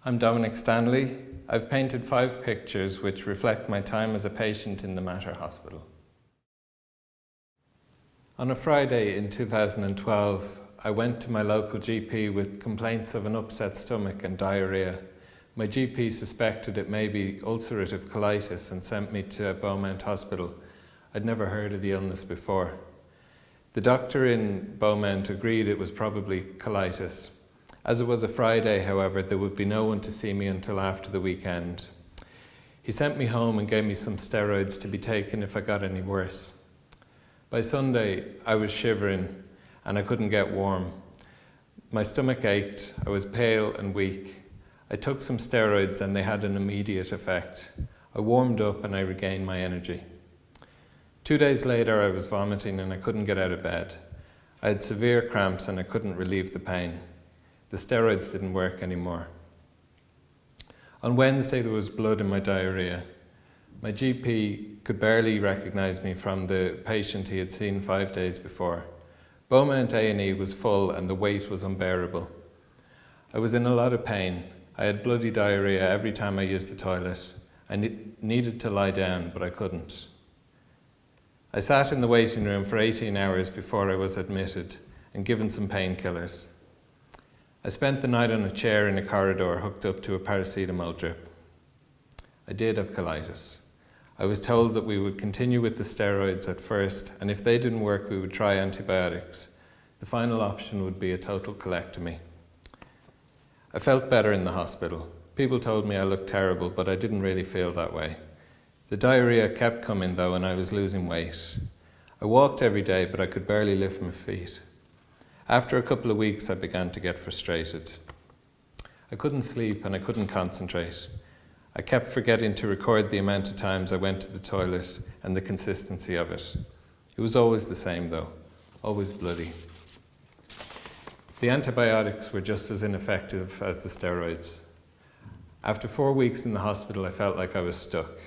I'm Dominic Stanley. I've painted 5 pictures which reflect my time as a patient in the Mater Hospital. On a Friday in 2012, I went to my local GP with complaints of an upset stomach and diarrhoea. My GP suspected it may be ulcerative colitis and sent me to Beaumont Hospital. I'd never heard of the illness before. The doctor in Beaumont agreed it was probably colitis. As it was a Friday, however, there would be no one to see me until after the weekend. He sent me home and gave me some steroids to be taken if I got any worse. By Sunday, I was shivering and I couldn't get warm. My stomach ached, I was pale and weak. I took some steroids and they had an immediate effect. I warmed up and I regained my energy. 2 days later, I was vomiting and I couldn't get out of bed. I had severe cramps and I couldn't relieve the pain. The steroids didn't work anymore. On Wednesday, there was blood in my diarrhea. My GP could barely recognize me from the patient he had seen 5 days before. Beaumont A&E was full and the wait was unbearable. I was in a lot of pain. I had bloody diarrhea every time I used the toilet. I needed to lie down, but I couldn't. I sat in the waiting room for 18 hours before I was admitted and given some painkillers. I spent the night on a chair in a corridor hooked up to a paracetamol drip. I did have colitis. I was told that we would continue with the steroids at first, and if they didn't work, we would try antibiotics. The final option would be a total colectomy. I felt better in the hospital. People told me I looked terrible, but I didn't really feel that way. The diarrhea kept coming though, and I was losing weight. I walked every day, but I could barely lift my feet. After a couple of weeks, I began to get frustrated. I couldn't sleep and I couldn't concentrate. I kept forgetting to record the amount of times I went to the toilet and the consistency of it. It was always the same though, always bloody. The antibiotics were just as ineffective as the steroids. After 4 weeks in the hospital, I felt like I was stuck.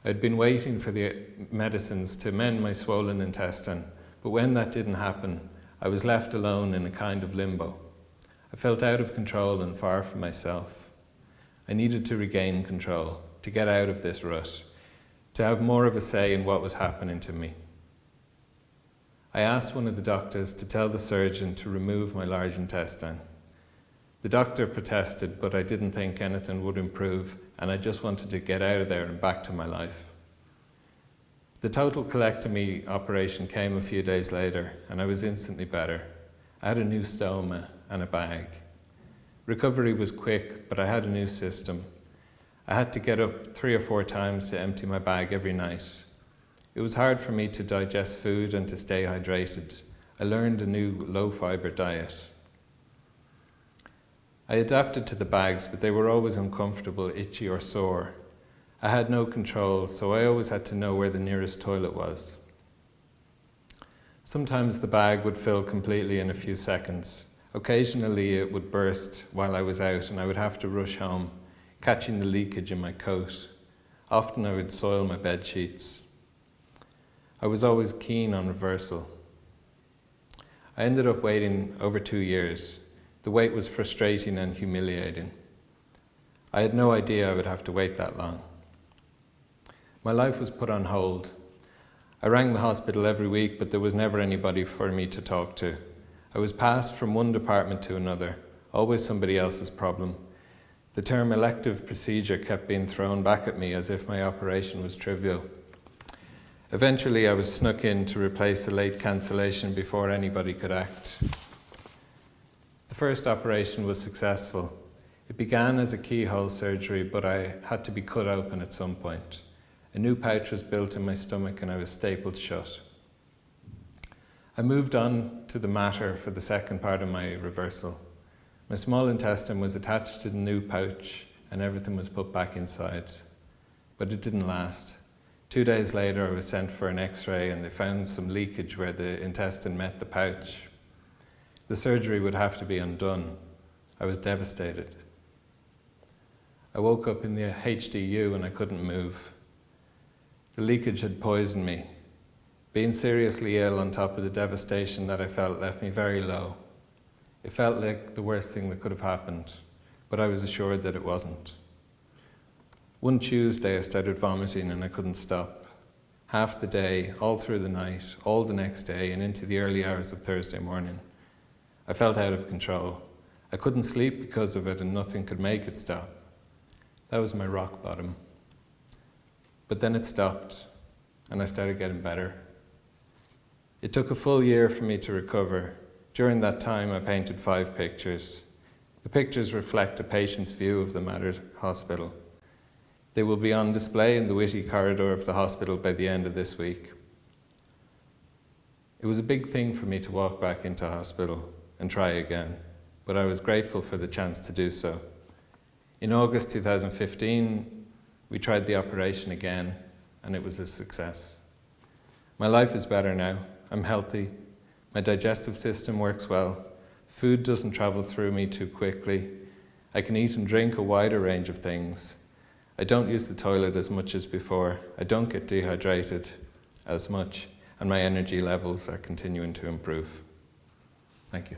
I'd been waiting for the medicines to mend my swollen intestine, but when that didn't happen, I was left alone in a kind of limbo. I felt out of control and far from myself. I needed to regain control, to get out of this rut, to have more of a say in what was happening to me. I asked one of the doctors to tell the surgeon to remove my large intestine. The doctor protested, but I didn't think anything would improve, and I just wanted to get out of there and back to my life. The total colectomy operation came a few days later, and I was instantly better. I had a new stoma and a bag. Recovery was quick, but I had a new system. I had to get up 3 or 4 times to empty my bag every night. It was hard for me to digest food and to stay hydrated. I learned a new low-fiber diet. I adapted to the bags, but they were always uncomfortable, itchy, or sore. I had no control, so I always had to know where the nearest toilet was. Sometimes the bag would fill completely in a few seconds. Occasionally it would burst while I was out and I would have to rush home, catching the leakage in my coat. Often I would soil my bed sheets. I was always keen on reversal. I ended up waiting over 2 years. The wait was frustrating and humiliating. I had no idea I would have to wait that long. My life was put on hold. I rang the hospital every week, but there was never anybody for me to talk to. I was passed from one department to another, always somebody else's problem. The term elective procedure kept being thrown back at me as if my operation was trivial. Eventually, I was snuck in to replace a late cancellation before anybody could act. The first operation was successful. It began as a keyhole surgery, but I had to be cut open at some point. A new pouch was built in my stomach and I was stapled shut. I moved on to the Mater for the second part of my reversal. My small intestine was attached to the new pouch and everything was put back inside. But it didn't last. 2 days later, I was sent for an X-ray and they found some leakage where the intestine met the pouch. The surgery would have to be undone. I was devastated. I woke up in the HDU and I couldn't move. The leakage had poisoned me. Being seriously ill on top of the devastation that I felt left me very low. It felt like the worst thing that could have happened, but I was assured that it wasn't. One Tuesday I started vomiting and I couldn't stop. Half the day, all through the night, all the next day, and into the early hours of Thursday morning. I felt out of control. I couldn't sleep because of it, and nothing could make it stop. That was my rock bottom. But then it stopped, and I started getting better. It took a full year for me to recover. During that time, I painted 5 pictures. The pictures reflect a patient's view of the Mater Hospital. They will be on display in the Whitty corridor of the hospital by the end of this week. It was a big thing for me to walk back into hospital and try again, but I was grateful for the chance to do so. In August 2015, we tried the operation again, and it was a success. My life is better now. I'm healthy. My digestive system works well. Food doesn't travel through me too quickly. I can eat and drink a wider range of things. I don't use the toilet as much as before. I don't get dehydrated as much, and my energy levels are continuing to improve. Thank you.